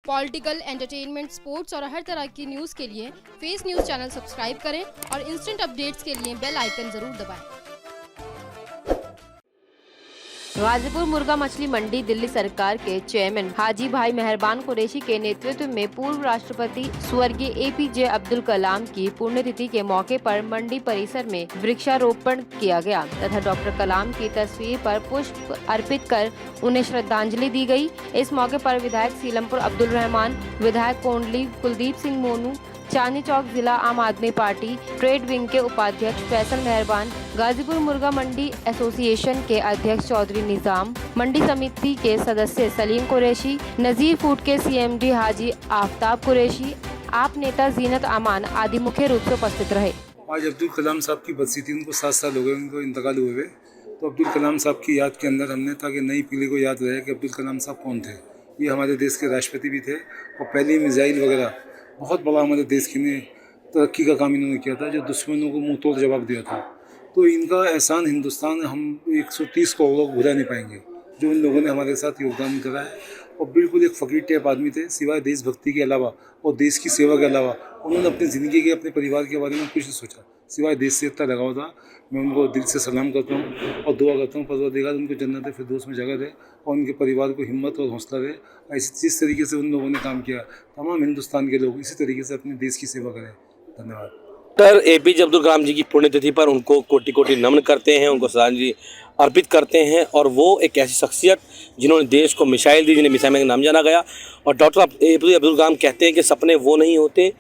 Political, entertainment, sports और हर तरह की न्यूज़ के लिए फेस न्यूज़ चैनल सब्सक्राइब करें और इंस्टेंट अपडेट्स के लिए बेल आइकन जरूर दबाएं। गाजीपुर मुर्गा मछली मंडी दिल्ली सरकार के चेयरमैन हाजी भाई मेहरबान कुरैशी के नेतृत्व में पूर्व राष्ट्रपति स्वर्गीय एपीजे अब्दुल कलाम की पुण्यतिथि के मौके पर मंडी परिसर में वृक्षारोपण किया गया तथा डॉक्टर कलाम की तस्वीर पर पुष्प अर्पित कर उन्हें श्रद्धांजलि दी गई। इस मौके पर विधायक सीलमपुर अब्दुल रहमान, विधायक कोंडली कुलदीप सिंह मोनू, चांदनी चौक जिला आम आदमी पार्टी ट्रेड विंग के उपाध्यक्ष फैसल मेहरबान, गाजीपुर मुर्गा मंडी एसोसिएशन के अध्यक्ष चौधरी निजाम, मंडी समिति के सदस्य सलीम कुरैशी, नजीर फूड के सीएमडी हाजी आफ्ताब कुरैशी, आप नेता जीनत अमान आदि मुख्य रूप से उपस्थित रहे। आज अब्दुल कलाम साहब की बरसी थी, उनको 7 साल हो गए उनको इंतकाल हुए हुए। तो अब्दुल कलाम साहब की याद के अंदर हमने, ताकि नई पीढ़ी को याद रहे कि अब्दुल कलाम साहब कौन थे। ये हमारे देश के राष्ट्रपति भी थे और पहली मिसाइल वगैरह बहुत बड़ा हमारे देश की ने तरक्की का काम इन्होंने किया था, जो दुश्मनों को मुंह तोड़ जवाब दिया था। तो इनका एहसान हिंदुस्तान हम 130 करोड़ लोग भुला नहीं पाएंगे, जो इन लोगों ने हमारे साथ योगदान करा है। और बिल्कुल एक फ़कीर टाइप आदमी थे, सिवाय देशभक्ति के अलावा और देश की सेवा के अलावा उन्होंने अपनी ज़िंदगी के, अपने परिवार के बारे में कुछ नहीं सोचा, सिवाय देश से इतना लगाव था। मैं उनको दिल से सलाम करता हूँ और दुआ करता हूँ परवरदिगार उनको जन्नत फिरदौस में जगह दे और उनके परिवार को हिम्मत और हौसला दे। जिस तरीके से उन लोगों ने काम किया, तमाम हिंदुस्तान के लोग इसी तरीके से अपने देश की सेवा करें। धन्यवाद। डॉक्टर एपीजे अब्दुल कलाम जी की पुण्यतिथि पर उनको कोटि कोटि नमन करते हैं, उनको श्रद्धांजलि अर्पित करते हैं। और वो एक ऐसी शख्सियत जिन्होंने देश को मिसाइल दी, जिन्हें मिसाइल में नाम जाना गया। और डॉक्टर एपीजे अब्दुल कलाम कहते हैं कि सपने वो नहीं होते,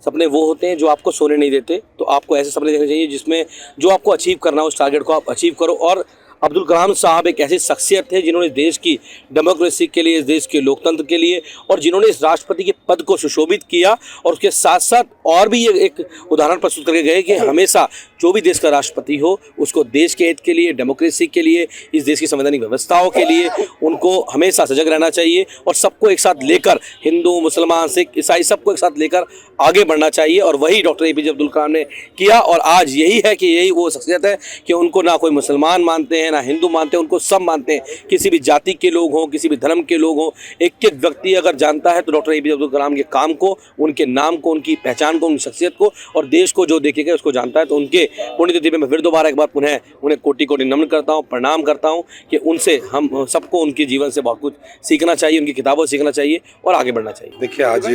सपने वो होते हैं जो आपको सोने नहीं देते। तो आपको ऐसे सपने देखने चाहिए जिसमें जो आपको अचीव करना हो, उस टारगेट को आप अचीव करो। और अब्दुल कलाम साहब एक ऐसी शख्सियत थे जिन्होंने देश की डेमोक्रेसी के लिए, इस देश के लोकतंत्र के लिए, और जिन्होंने इस राष्ट्रपति के पद को सुशोभित किया। और उसके साथ साथ और भी ये एक उदाहरण प्रस्तुत करके गए कि हमेशा जो भी देश का राष्ट्रपति हो, उसको देश के हित के लिए, डेमोक्रेसी के लिए, इस देश की संवैधानिक व्यवस्थाओं के लिए उनको हमेशा सजग रहना चाहिए और सबको एक साथ लेकर, हिंदू, मुसलमान, सिख, ईसाई, सबको एक साथ लेकर आगे बढ़ना चाहिए। और वही डॉक्टर एपीजे अब्दुल कलाम ने किया। और आज यही है कि यही वो शख्सियत है कि उनको ना कोई मुसलमान मानते हैं, ना हिंदू मानते हैं, उनको सब मानते हैं। किसी भी जाति के लोग हों, किसी भी धर्म के लोग हों, एक एक व्यक्ति अगर जानता है तो डॉक्टर एपीजे अब्दुल कलाम के काम को, उनके नाम को, उनकी पहचान को, उनकी शख्सियत को, और देश को जो देखेगा उसको जानता है। तो उनके पुण्यतिथि पे मैं फिर दोबारा एक बार पुनः उन्हें कोटि कोटि नमन करता हूँ, प्रणाम करता हूँ कि उनसे हम सबको उनके जीवन से बहुत कुछ सीखना चाहिए, उनकी किताबों से सीखना चाहिए और आगे बढ़ना चाहिए। देखिए, आज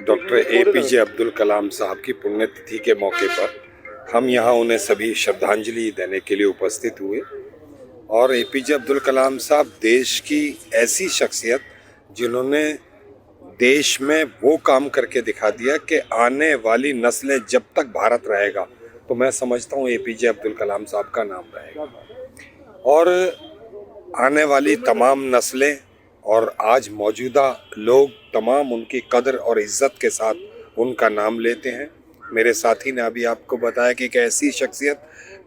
डॉक्टर एपीजे अब्दुल कलाम साहब की पुण्यतिथि के मौके पर हम यहाँ उन्हें सभी श्रद्धांजलि देने के लिए उपस्थित हुए। और एपीजे अब्दुल कलाम साहब देश की ऐसी शख्सियत जिन्होंने देश में वो काम करके दिखा दिया कि आने वाली नस्लें जब तक भारत रहेगा, तो मैं समझता हूँ एपीजे अब्दुल कलाम साहब का नाम रहेगा। और आने वाली तमाम नस्लें और आज मौजूदा लोग तमाम उनकी कदर और इज़्ज़त के साथ उनका नाम लेते हैं। मेरे साथी ने अभी आपको बताया कि एक ऐसी शख्सियत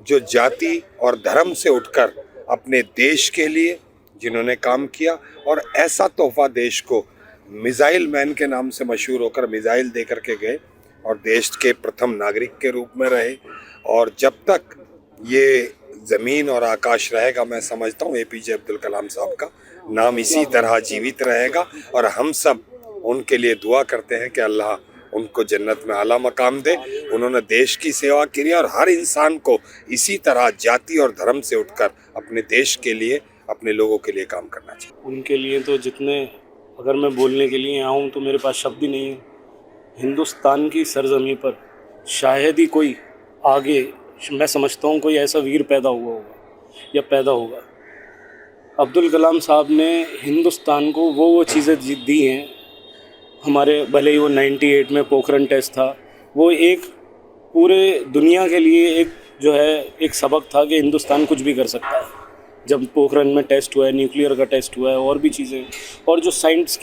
जो जाति और धर्म से उठकर अपने देश के लिए जिन्होंने काम किया और ऐसा तोहफा देश को मिसाइल मैन के नाम से मशहूर होकर मिसाइल दे करके गए और देश के प्रथम नागरिक के रूप में रहे। और जब तक ये ज़मीन और आकाश रहेगा, मैं समझता हूँ एपीजे अब्दुल कलाम साहब का नाम इसी तरह जीवित रहेगा। और हम सब उनके लिए दुआ करते हैं कि अल्लाह उनको जन्नत में आला मकाम दे। उन्होंने देश की सेवा की और हर इंसान को इसी तरह जाति और धर्म से उठकर अपने देश के लिए, अपने लोगों के लिए काम करना चाहिए। उनके लिए तो जितने, अगर मैं बोलने के लिए आऊँ तो मेरे पास शब्द ही नहीं है। हिंदुस्तान की सरजमी पर शायद ही कोई आगे, मैं समझता हूँ, कोई ऐसा वीर पैदा हुआ होगा या पैदा होगा। अब्दुल कलाम साहब ने हिंदुस्तान को वो चीज़ें दी हैं हमारे, भले ही वो 98 में पोखरण टेस्ट था, वो एक पूरे दुनिया के लिए एक जो है एक सबक था कि हिंदुस्तान कुछ भी कर सकता है। जब पोखरण में टेस्ट हुआ है, न्यूक्लियर का टेस्ट हुआ है और भी चीज़ें, और जो साइंस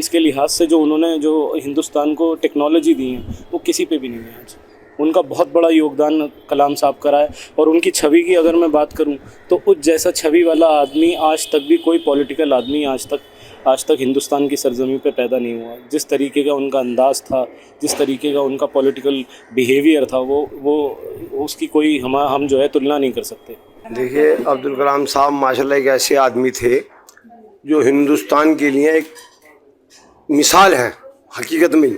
के लिहाज से जो उन्होंने जो हिंदुस्तान को टेक्नोलॉजी दी है, वो किसी पे भी नहीं है आज। उनका बहुत बड़ा योगदान कलाम साहब का रहा है। और उनकी छवि की अगर मैं बात करूं तो उस जैसा छवि वाला आदमी आज तक भी कोई पॉलिटिकल आदमी आज तक हिंदुस्तान की सरजमी पे पैदा नहीं हुआ। जिस तरीके का उनका अंदाज़ था, जिस तरीके का उनका पॉलिटिकल बिहेवियर था, वो उसकी कोई हम जो है तुलना नहीं कर सकते। देखिए, अब्दुल कलाम साहब माशाल्लाह एक ऐसे आदमी थे जो हिंदुस्तान के लिए एक मिसाल हैं हकीकत में।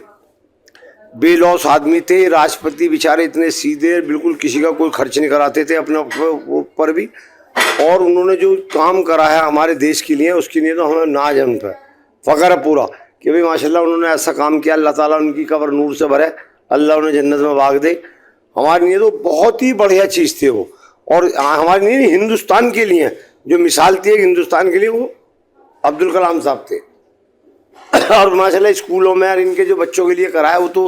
बेलौस आदमी थे, राष्ट्रपति बेचारे इतने सीधे, बिल्कुल किसी का कोई खर्च नहीं कराते थे अपने ऊपर भी, और उन्होंने जो काम करा है हमारे देश के लिए, उसके लिए तो हमें नाज है उन पर, फ़ख्र है पूरा कि भाई माशाल्लाह उन्होंने ऐसा काम किया। अल्लाह ताला उनकी कब्र नूर से भरे, अल्लाह उन्हें जन्नत में बाग दे। हमारे लिए तो बहुत ही बढ़िया चीज़ थी वो, और हमारे लिए हिंदुस्तान के लिए जो मिसाल थी हिंदुस्तान के लिए, वो अब्दुल कलाम साहब थे। और माशाल्लाह स्कूलों में और इनके जो बच्चों के लिए कराया, वो तो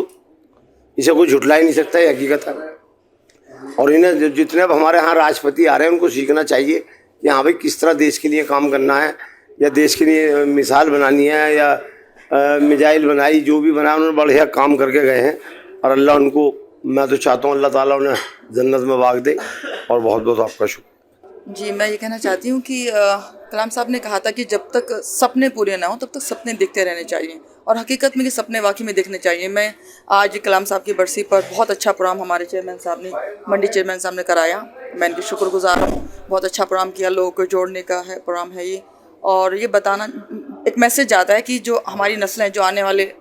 इसे कोई झुटला ही नहीं सकता, ये हकीकत है। और इन्हें जितने अब हमारे यहाँ राष्ट्रपति आ रहे हैं उनको सीखना चाहिए कि हाँ भाई किस तरह देश के लिए काम करना है, या देश के लिए मिसाल बनानी है, या मिसाइल बनाई, जो भी बनाया उन्होंने बढ़िया काम करके गए हैं। और अल्लाह उनको, मैं तो चाहता हूँ अल्लाह ताला उन्हें जन्नत में बाग दे। और बहुत बहुत आपका शुक्र। जी, मैं ये कहना चाहती हूँ कि कलाम साहब ने कहा था कि जब तक सपने पूरे ना हो तब तक सपने देखते रहने चाहिए, और हकीकत में कि सपने वाकई में देखने चाहिए। मैं आज कलाम साहब की बरसी पर बहुत अच्छा प्रोग्राम हमारे चेयरमैन साहब ने, मंडी चेयरमैन साहब ने कराया, मैं इनकी शुक्रगुजार हूँ। बहुत अच्छा प्रोग्राम किया, लोगों को जोड़ने का है प्रोग्राम है ये, और ये बताना एक मैसेज जाता है कि जो हमारी नस्लें, जो आने वाले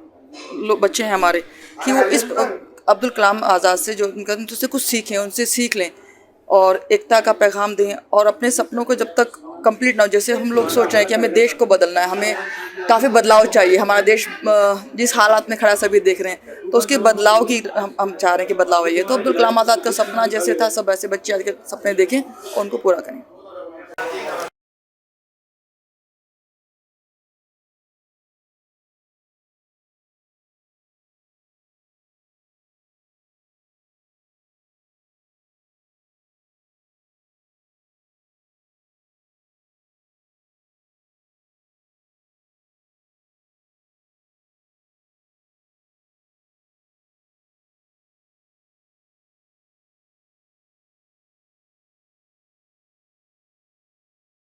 लोग बच्चे हैं हमारे, कि वो इस अब्दुल कलाम आज़ाद से जो उनसे कुछ सीखें, उनसे सीख लें और एकता का पैगाम दें, और अपने सपनों को जब तक कंप्लीट ना हो, जैसे हम लोग सोच रहे हैं कि हमें देश को बदलना है, हमें काफ़ी बदलाव चाहिए, हमारा देश जिस हालात में खड़ा सभी देख रहे हैं, तो उसके बदलाव की हम चाह रहे हैं कि बदलाव है ये। तो अब्दुल कलाम आज़ाद का सपना जैसे था, सब ऐसे बच्चे आज के सपने देखें और उनको पूरा करें।